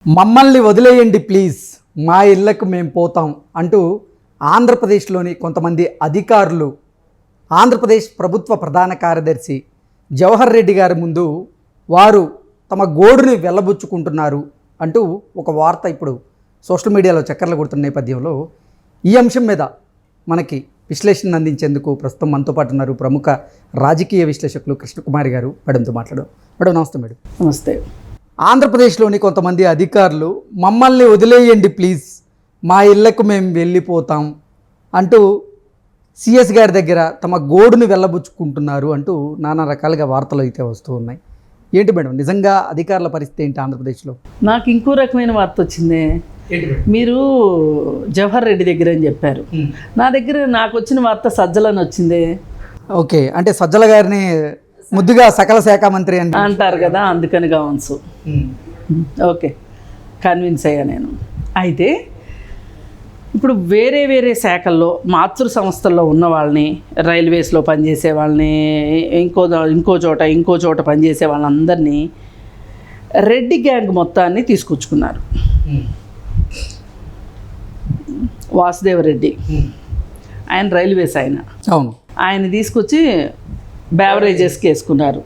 మమ్మల్ని వదిలేయండి ప్లీజ్, మా ఇళ్లకు మేము పోతాం అంటూ ఆంధ్రప్రదేశ్లోని కొంతమంది అధికారులు ఆంధ్రప్రదేశ్ ప్రభుత్వ ప్రధాన కార్యదర్శి జవహర్ రెడ్డి గారి ముందు వారు తమ గోడుని వెళ్ళబుచ్చుకుంటున్నారు అంటూ ఒక వార్త ఇప్పుడు సోషల్ మీడియాలో చక్కర్లు కొడుతున్న నేపథ్యంలో ఈ అంశం మీద మనకి విశ్లేషణ అందించేందుకు ప్రస్తుతం మనతో పాటు ఉన్నారు ప్రముఖ రాజకీయ విశ్లేషకులు కృష్ణకుమారి గారు. మేడంతో మాట్లాడు. మేడం నమస్తే. మేడం నమస్తే. ఆంధ్రప్రదేశ్లోని కొంతమంది అధికారులు మమ్మల్ని వదిలేయండి ప్లీజ్, మా ఇళ్లకు మేము వెళ్ళిపోతాం అంటూ సిఎస్ గారి దగ్గర తమ గోడును వెళ్ళబుచ్చుకుంటున్నారు అంటూ నానా రకాలుగా వార్తలు అయితే వస్తూ ఉన్నాయి. ఏంటి మేడం నిజంగా అధికారుల పరిస్థితి ఏంటి ఆంధ్రప్రదేశ్లో? నాకు ఇంకో రకమైన వార్త వచ్చింది. మీరు జవహర్ రెడ్డి దగ్గర అని చెప్పారు. నా దగ్గర నాకు వచ్చిన వార్త సజ్జలని వచ్చింది. ఓకే, అంటే సజ్జల గారిని ముద్దుగా సకల శాఖ మంత్రి అని అంటారు కదా, అందుకని కావచ్చు. ఓకే, కన్విన్స్ అయ్యా నేను. అయితే ఇప్పుడు వేరే వేరే శాఖల్లో మాతృ సంస్థల్లో ఉన్న వాళ్ళని, రైల్వేస్లో పనిచేసే వాళ్ళని, ఇంకో చోట పనిచేసే వాళ్ళందరినీ రెడ్డి గ్యాంగ్ మొత్తాన్ని తీసుకొచ్చుకున్నారు. వాసుదేవరెడ్డి ఆయన రైల్వేస్ అవును, ఆయన తీసుకొచ్చి బ్యావరేజెస్కి వేసుకున్నారు.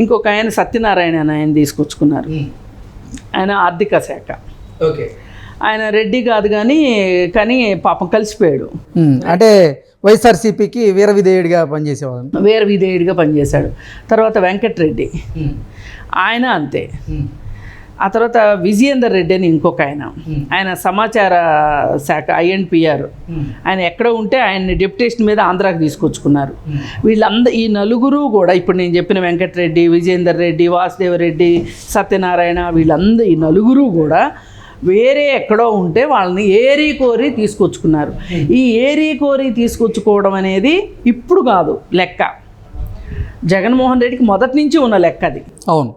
ఇంకొక ఆయన సత్యనారాయణ అని ఆయన తీసుకొచ్చుకున్నారు. ఆయన ఆర్థిక శాఖ. ఓకే, ఆయన రెడ్డి కాదు కానీ పాపం కలిసిపోయాడు. అంటే వైఎస్ఆర్సీపీకి వీర విధేయుడిగా పనిచేశాడు. తర్వాత వెంకటరెడ్డి ఆయన అంతే. ఆ తర్వాత విజయేందర్ రెడ్డి అని ఇంకొక ఆయన సమాచార శాఖ INPR. ఆయన ఎక్కడ ఉంటే ఆయన్ని డెప్యుటేషన్ మీద ఆంధ్రాకి తీసుకొచ్చుకున్నారు. ఈ నలుగురు కూడా ఇప్పుడు నేను చెప్పిన వెంకటరెడ్డి, విజయేందర్ రెడ్డి, వాసుదేవరెడ్డి, సత్యనారాయణ, ఈ నలుగురు కూడా వేరే ఎక్కడో ఉంటే వాళ్ళని ఏరి కోరి తీసుకొచ్చుకున్నారు. ఈ ఏరి కోరి తీసుకొచ్చుకోవడం అనేది ఇప్పుడు కాదు లెక్క, జగన్మోహన్ రెడ్డికి మొదటి నుంచి ఉన్న లెక్క అది. అవును.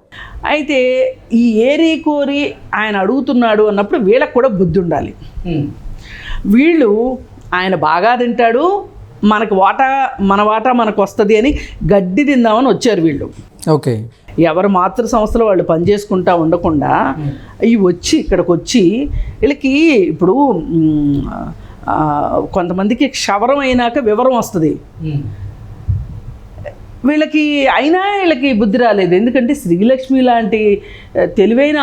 అయితే ఈ ఏరి కోరి ఆయన అడుగుతున్నాడు అన్నప్పుడు వీళ్ళకి కూడా బుద్ధి ఉండాలి. వీళ్ళు ఆయన బాగా తింటాడు, మన వాటా మనకు వస్తుంది అని గడ్డి తిందామని వచ్చారు వీళ్ళు. ఓకే, ఎవరు మాతృ సంస్థలో వాళ్ళు పనిచేసుకుంటా ఉండకుండా ఇక్కడికి వచ్చి వీళ్ళకి ఇప్పుడు కొంతమందికి క్షవరం అయినాక వివరం వస్తుంది. వీళ్ళకి బుద్ధి రాలేదు. ఎందుకంటే శ్రీలక్ష్మి లాంటి తెలివైన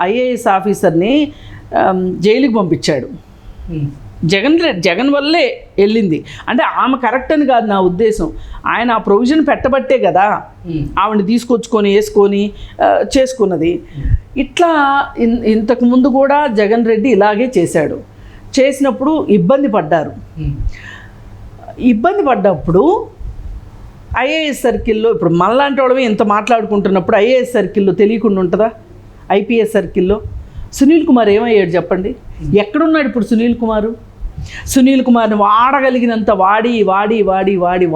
IAS ఆఫీసర్ని జైలుకి పంపించాడు. జగన్ వల్లే వెళ్ళింది. అంటే ఆమె కరెక్ట్ అని కాదు నా ఉద్దేశం. ఆయన ఆ ప్రొవిజన్ పెట్టబట్టే కదా ఆవిడని తీసుకొచ్చుకొని వేసుకొని చేసుకున్నది. ఇట్లా ఇంతకుముందు కూడా జగన్ రెడ్డి ఇలాగే చేశాడు. చేసినప్పుడు ఇబ్బంది పడ్డప్పుడు IAS సర్కిల్లో ఇప్పుడు మనలాంటి వాళ్ళమే ఇంత మాట్లాడుకుంటున్నప్పుడు IAS సర్కిల్లో తెలియకుండా ఉంటుందా? IPS సర్కిల్లో సునీల్ కుమార్ ఏమయ్యాడు చెప్పండి? ఎక్కడున్నాడు ఇప్పుడు సునీల్ కుమార్ని వాడగలిగినంత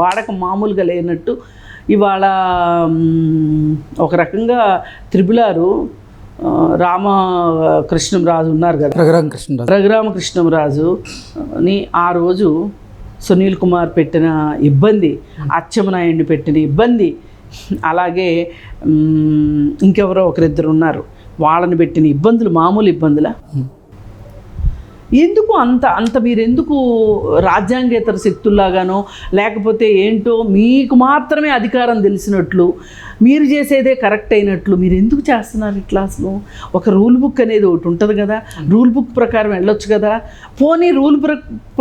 వాడక మామూలుగా లేనట్టు ఇవాళ ఒక రకంగా త్రిపులారు రామకృష్ణంరాజు ఉన్నారు కదా, రఘురామకృష్ణంరాజుని ఆ రోజు సునీల్ కుమార్ పెట్టిన ఇబ్బంది, అచ్చెన్నాయుడిని పెట్టిన ఇబ్బంది, అలాగే ఇంకెవరో ఒకరిద్దరు ఉన్నారు వాళ్ళని పెట్టిన ఇబ్బందులు మామూలు ఇబ్బందులా? ఎందుకు అంత మీరెందుకు రాజ్యాంగేతర శక్తుల్లాగానో లేకపోతే ఏంటో మీకు మాత్రమే అధికారం తెలిసినట్లు, మీరు చేసేదే కరెక్ట్ అయినట్లు మీరు ఎందుకు చేస్తున్నారు ఇట్లా? అసలు ఒక రూల్ బుక్ అనేది ఒకటి ఉంటుంది కదా, రూల్ బుక్ ప్రకారం వెళ్ళొచ్చు కదా. పోనీ రూల్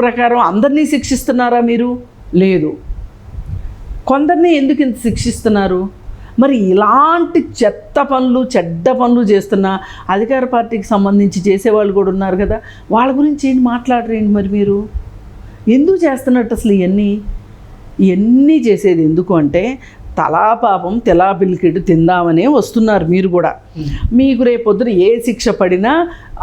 ప్రకారం అందరినీ శిక్షిస్తున్నారా మీరు? లేదు. కొందరినీ ఎందుకు ఇంత శిక్షిస్తున్నారు? మరి ఇలాంటి చెడ్డ పనులు చేస్తున్న అధికార పార్టీకి సంబంధించి చేసేవాళ్ళు కూడా ఉన్నారు కదా, వాళ్ళ గురించి ఏంటి మాట్లాడరేంటి? మరి మీరు ఎందుకు చేస్తున్నట్టు అసలు ఇవన్నీ చేసేది ఎందుకు అంటే తలాపాపం తెలా బిల్కిడు తిందామనే వస్తున్నారు మీరు కూడా. మీకు రేపొద్దున ఏ శిక్ష పడినా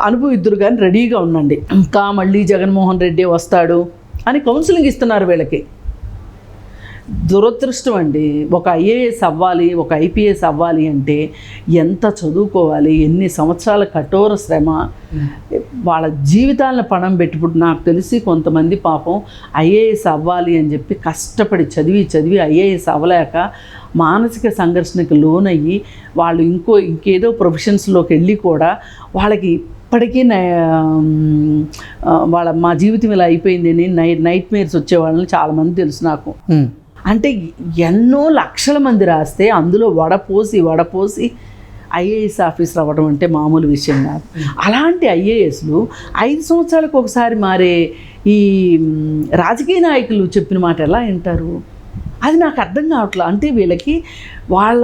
అనుభవిద్దురు కానీ రెడీగా ఉండండి. ఇంకా మళ్ళీ జగన్మోహన్ రెడ్డి వస్తాడు అని కౌన్సిలింగ్ ఇస్తున్నారు వీళ్ళకి. దురదృష్టం అండి. ఒక IAS అవ్వాలి, ఒక IPS అవ్వాలి అంటే ఎంత చదువుకోవాలి, ఎన్ని సంవత్సరాల కఠోర శ్రమ. వాళ్ళ జీవితాలను పణం పెట్టుకుంటూ, నాకు తెలిసి కొంతమంది పాపం ఐఏఎస్ అవ్వాలి అని చెప్పి కష్టపడి చదివి ఐఏఎస్ అవ్వలేక మానసిక సంఘర్షణకు లోనయ్యి వాళ్ళు ఇంకేదో ప్రొఫెషన్స్లోకి వెళ్ళి కూడా వాళ్ళకి ఇప్పటికీ మా జీవితం ఇలా అయిపోయింది అని నైట్ మేర్స్ వచ్చే వాళ్ళని చాలామంది తెలుసు నాకు. అంటే ఎన్నో లక్షల మంది రాస్తే అందులో వడపోసి ఐఏఎస్ ఆఫీసర్ అవ్వడం అంటే మామూలు విషయం కాదు. అలాంటి ఐఏఎస్లు 5 సంవత్సరాలకు ఒకసారి మారే ఈ రాజకీయ నాయకులు చెప్పిన మాట ఎలా వింటారు? అది నాకు అర్థం కావట్లేదు. అంటే వీళ్ళకి వాళ్ళ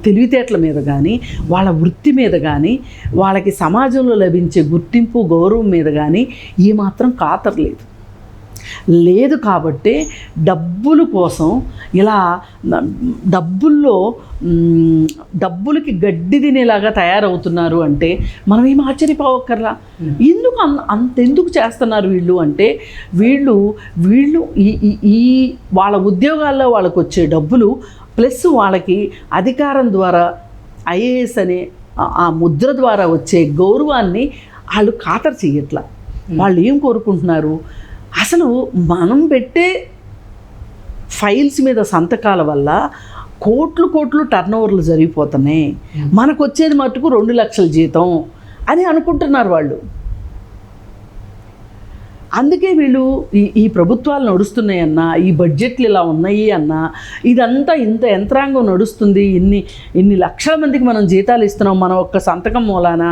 తెలివితేటల మీద కానీ, వాళ్ళ వృత్తి మీద కానీ, వాళ్ళకి సమాజంలో లభించే గుర్తింపు గౌరవం మీద కానీ ఏమాత్రం కాతరలేదు. లేదు కాబట్టే డబ్బుల కోసం ఇలా డబ్బులకి గడ్డి తినేలాగా తయారవుతున్నారు. అంటే మనం ఏం ఆశ్చర్యపోవక్కర్లా. అంతెందుకు చేస్తున్నారు వీళ్ళు అంటే, వీళ్ళు ఈ వాళ్ళ ఉద్యోగాల్లో వాళ్ళకు వచ్చే డబ్బులు ప్లస్ వాళ్ళకి అధికారం ద్వారా ఐఏఎస్ అనే ఆ ముద్ర ద్వారా వచ్చే గౌరవాన్ని వాళ్ళు ఖాతరు చేయట్లా. వాళ్ళు ఏం కోరుకుంటున్నారు? అసలు మనం పెట్టే ఫైల్స్ మీద సంతకాల వల్ల కోట్లు టర్నోవర్లు జరిగిపోతున్నాయి, మనకు వచ్చేది మటుకు 2 లక్షల జీతం అని అనుకుంటున్నారు వాళ్ళు. అందుకే వీళ్ళు ఈ ప్రభుత్వాలు నడుస్తున్నాయన్నా, ఈ బడ్జెట్లు ఇలా ఉన్నాయి అన్నా, ఇదంతా ఇంత యంత్రాంగం నడుస్తుంది, ఇన్ని లక్షల మందికి మనం జీతాలు ఇస్తున్నాం మన ఒక్క సంతకం మూలాన,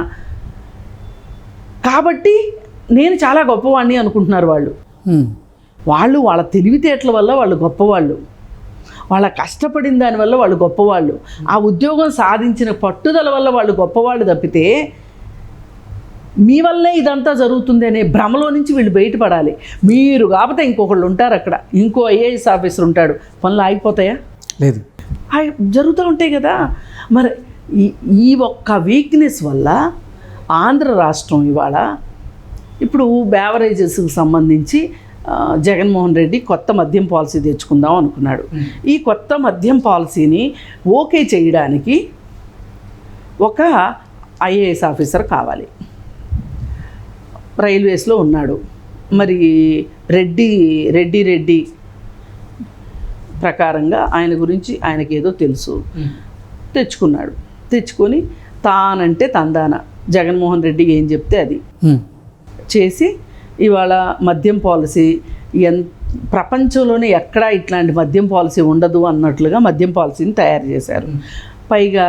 కాబట్టి నేను చాలా గొప్పవాడిని అనుకుంటున్నారు వాళ్ళు. వాళ్ళ తెలివితేటల వల్ల వాళ్ళు గొప్పవాళ్ళు, వాళ్ళ కష్టపడిన దానివల్ల వాళ్ళు గొప్పవాళ్ళు, ఆ ఉద్యోగం సాధించిన పట్టుదల వల్ల వాళ్ళు గొప్పవాళ్ళు తప్పితే మీ వల్లే ఇదంతా జరుగుతుంది అనే భ్రమలో నుంచి వీళ్ళు బయటపడాలి. మీరు కాకపోతే ఇంకొకళ్ళు ఉంటారు అక్కడ, ఇంకో ఐఏఎస్ ఆఫీసర్ ఉంటాడు, పనులు ఆగిపోతాయా? లేదు, జరుగుతూ ఉంటాయి కదా. మరి ఈ ఒక్క వీక్నెస్ వల్ల ఆంధ్ర రాష్ట్రం ఇవాళ ఇప్పుడు బేవరేజెస్కి సంబంధించి జగన్మోహన్ రెడ్డి కొత్త మద్యం పాలసీ తెచ్చుకుందాం అనుకున్నాడు. ఈ కొత్త మద్యం పాలసీని ఓకే చేయడానికి ఒక ఐఏఎస్ ఆఫీసర్ కావాలి. రైల్వేస్లో ఉన్నాడు. మరి రెడ్డి ప్రకారంగా ఆయన గురించి ఆయనకి ఏదో తెలుసు, తెచ్చుకున్నాడు. తెచ్చుకొని తానంటే తందాన జగన్మోహన్ రెడ్డి ఏం చెప్తే అది చేసి ఇవాళ మద్యం పాలసీ ప్రపంచంలోనే ఎక్కడా ఇట్లాంటి మద్యం పాలసీ ఉండదు అన్నట్లుగా మద్యం పాలసీని తయారు చేశారు. పైగా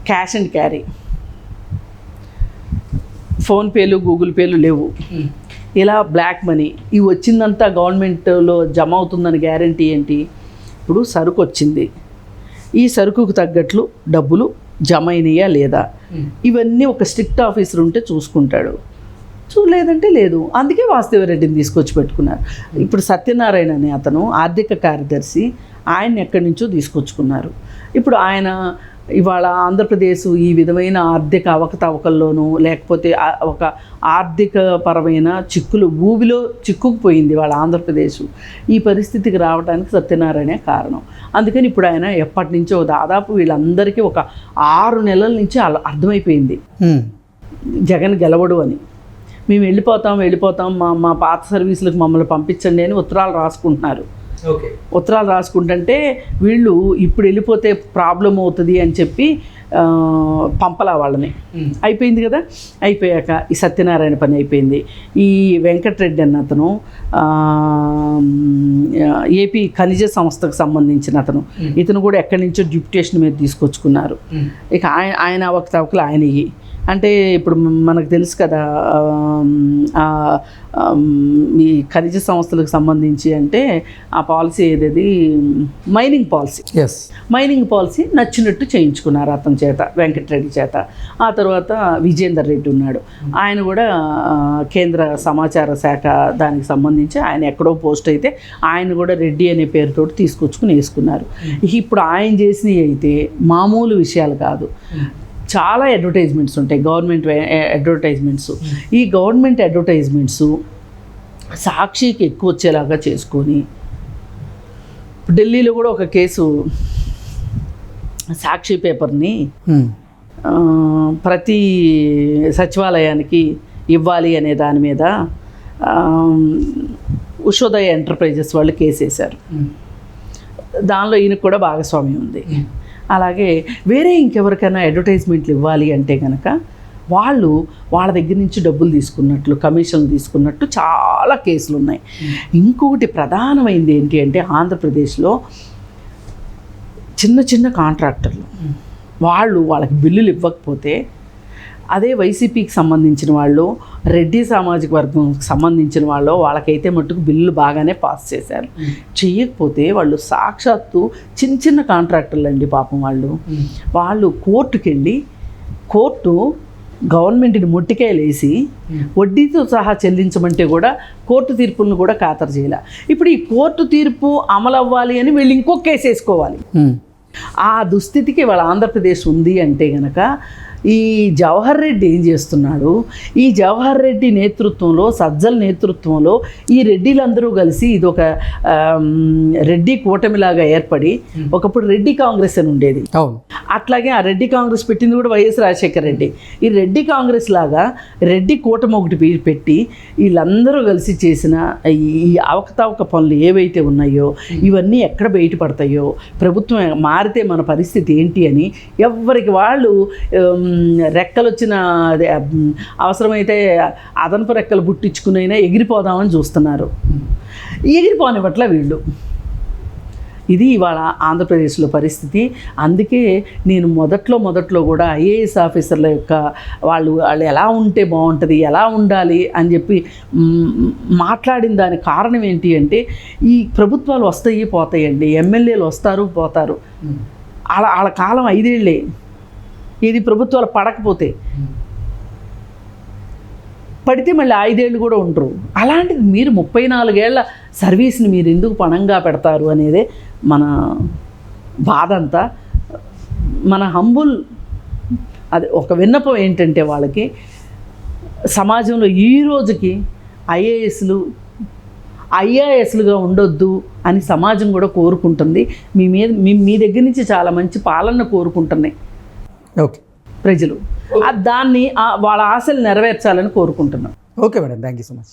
క్యాష్ అండ్ క్యారీ, ఫోన్పేలు గూగుల్ పేలు లేవు. ఇలా బ్లాక్ మనీ ఇవి వచ్చిందంతా గవర్నమెంట్లో జమ అవుతుందని గ్యారంటీ ఏంటి? ఇప్పుడు సరుకు వచ్చింది, ఈ సరుకుకు తగ్గట్లు డబ్బులు జమ అయినాయా లేదా, ఇవన్నీ ఒక స్ట్రిక్ట్ ఆఫీసర్ ఉంటే చూసుకుంటాడు, లేదంటే లేదు. అందుకే వాస్తవరెడ్డిని తీసుకొచ్చి పెట్టుకున్నారు. ఇప్పుడు సత్యనారాయణ అనే అతను ఆర్థిక కార్యదర్శి, ఆయన ఎక్కడి నుంచో తీసుకొచ్చుకున్నారు. ఇప్పుడు ఆయన ఇవాళ ఆంధ్రప్రదేశ్ ఈ విధమైన ఆర్థిక అవకతవకల్లోనూ లేకపోతే ఒక ఆర్థిక పరమైన ఊబిలో చిక్కుకుపోయింది వాళ్ళ ఆంధ్రప్రదేశ్. ఈ పరిస్థితికి రావడానికి సత్యనారాయణ కారణం. అందుకని ఇప్పుడు ఆయన ఎప్పటి నుంచో దాదాపు వీళ్ళందరికీ ఒక 6 నెలల నుంచి అర్థమైపోయింది జగన్ గెలవడు అని. మేము వెళ్ళిపోతాం మా పాత సర్వీసులకు మమ్మల్ని పంపించండి అని ఉత్తరాలు రాసుకుంటున్నారు. ఉత్తరాలు రాసుకుంటుంటే వీళ్ళు ఇప్పుడు వెళ్ళిపోతే ప్రాబ్లం అవుతుంది అని చెప్పి పంపలా వాళ్ళని. అయిపోయింది కదా. అయిపోయాక ఈ సత్యనారాయణ పని అయిపోయింది. ఈ వెంకటరెడ్డి అన్న అతను ఏపీ ఖనిజ సంస్థకు సంబంధించిన అతను, ఇతను కూడా ఎక్కడి నుంచో డిప్యుటేషన్ మీద తీసుకొచ్చుకున్నారు. ఇక ఆయన అవకతవకలు ఆయనవి. అంటే ఇప్పుడు మనకు తెలుసు కదా, ఈ ఖనిజ సంస్థలకు సంబంధించి అంటే ఆ పాలసీ ఏది మైనింగ్ పాలసీ నచ్చినట్టు చేయించుకున్నారు అతని చేత, వెంకటరెడ్డి చేత. ఆ తర్వాత విజేందర్ రెడ్డి ఉన్నాడు, ఆయన కూడా కేంద్ర సమాచార శాఖ దానికి సంబంధించి ఆయన ఎక్కడో పోస్ట్ అయితే ఆయన కూడా రెడ్డి అనే పేరుతోటి తీసుకొచ్చుకుని వేసుకున్నారు. ఇప్పుడు ఆయన చేసినవి అయితే మామూలు విషయాలు కాదు. చాలా అడ్వర్టైజ్మెంట్స్ ఉంటాయి, గవర్నమెంట్ అడ్వర్టైజ్మెంట్స్. ఈ గవర్నమెంట్ అడ్వర్టైజ్మెంట్స్ సాక్షికి ఎక్కువ వచ్చేలాగా చేసుకొని, ఢిల్లీలో కూడా ఒక కేసు, సాక్షి పేపర్ని ప్రతి సచివాలయానికి ఇవ్వాలి అనే దాని మీద ఉషోదయ ఎంటర్ప్రైజెస్ వాళ్ళు కేసేశారు. దానిలో ఈయనకు కూడా భాగస్వామ్యం ఉంది. అలాగే వేరే ఇంకెవరికైనా అడ్వర్టైజ్మెంట్లు ఇవ్వాలి అంటే కనుక వాళ్ళ దగ్గర నుంచి డబ్బులు తీసుకున్నట్లు, కమిషన్లు తీసుకున్నట్టు చాలా కేసులు ఉన్నాయి. ఇంకొకటి ప్రధానమైంది ఏంటి అంటే ఆంధ్రప్రదేశ్లో చిన్న చిన్న కాంట్రాక్టర్లు వాళ్ళకి బిల్లులు ఇవ్వకపోతే అదే వైసీపీకి సంబంధించిన వాళ్ళు, రెడ్డి సామాజిక వర్గంకి సంబంధించిన వాళ్ళకైతే మట్టుకు బిల్లులు బాగానే పాస్ చేశారు. చేయకపోతే వాళ్ళు సాక్షాత్తు చిన్న చిన్న కాంట్రాక్టర్లు అండి పాపం వాళ్ళు కోర్టుకు వెళ్ళి కోర్టు గవర్నమెంట్ని మొట్టికాయలు వేసి వడ్డీతో సహా చెల్లించమంటే కూడా కోర్టు తీర్పులను కూడా ఖాతరు చేయాలి. ఇప్పుడు ఈ కోర్టు తీర్పు అమలు అవ్వాలి అని వీళ్ళు ఇంకొక కేసు వేసుకోవాలి. ఆ దుస్థితికి వాళ్ళ ఆంధ్రప్రదేశ్ ఉంది అంటే కనుక ఈ జవహర్ రెడ్డి ఏం చేస్తున్నాడు? ఈ జవహర్ రెడ్డి నేతృత్వంలో, సజ్జల నేతృత్వంలో ఈ రెడ్డిలందరూ కలిసి ఇది ఒక రెడ్డి కూటమిలాగా ఏర్పడి ఒకప్పుడు రెడ్డి కాంగ్రెస్ అని ఉండేది. అట్లాగే ఆ రెడ్డి కాంగ్రెస్ పెట్టింది కూడా వైఎస్ రాజశేఖర రెడ్డి. ఈ రెడ్డి కాంగ్రెస్ లాగా రెడ్డి కూటమి ఒకటి పెట్టి వీళ్ళందరూ కలిసి చేసిన ఈ అవకతవక పనులు ఏవైతే ఉన్నాయో ఇవన్నీ ఎక్కడ బయటపడతాయో, ప్రభుత్వం మారితే మన పరిస్థితి ఏంటి అని ఎవరికి వాళ్ళు రెక్కలు వచ్చిన అవసరమైతే అదనపు రెక్కలు పుట్టించుకునైనా ఎగిరిపోదామని చూస్తున్నారు. ఎగిరిపోనివ్వట్ల వీళ్ళు. ఇది ఇవాళ ఆంధ్రప్రదేశ్లో పరిస్థితి. అందుకే నేను మొదట్లో కూడా ఐఏఎస్ ఆఫీసర్ల యొక్క వాళ్ళు ఎలా ఉంటే బాగుంటుంది, ఎలా ఉండాలి అని చెప్పి మాట్లాడిన దానికి కారణం ఏంటి అంటే ఈ ప్రభుత్వాలు వస్తాయి పోతాయండి, ఎమ్మెల్యేలు వస్తారు పోతారు, వాళ్ళ కాలం 5 ఏళ్ళే. ఇది ప్రభుత్వాలు పడకపోతే పడితే మళ్ళీ 5 ఏళ్ళు కూడా ఉండరు. అలాంటిది మీరు 34 ఏళ్ల సర్వీస్ని మీరు ఎందుకు పణంగా పెడతారు అనేదే మన బాధ అంతా. మన హంబుల్ అది ఒక విన్నపం ఏంటంటే వాళ్ళకి సమాజంలో ఈ రోజుకి ఐఏఎస్లుగా ఉండొద్దు అని సమాజం కూడా కోరుకుంటుంది. మీ దగ్గర నుంచి చాలా మంచి పాలన కోరుకుంటున్నాయి ప్రజలు. దాన్ని వాళ్ళ ఆశలు నెరవేర్చాలని కోరుకుంటున్నాం. Okay madam, thank you so much.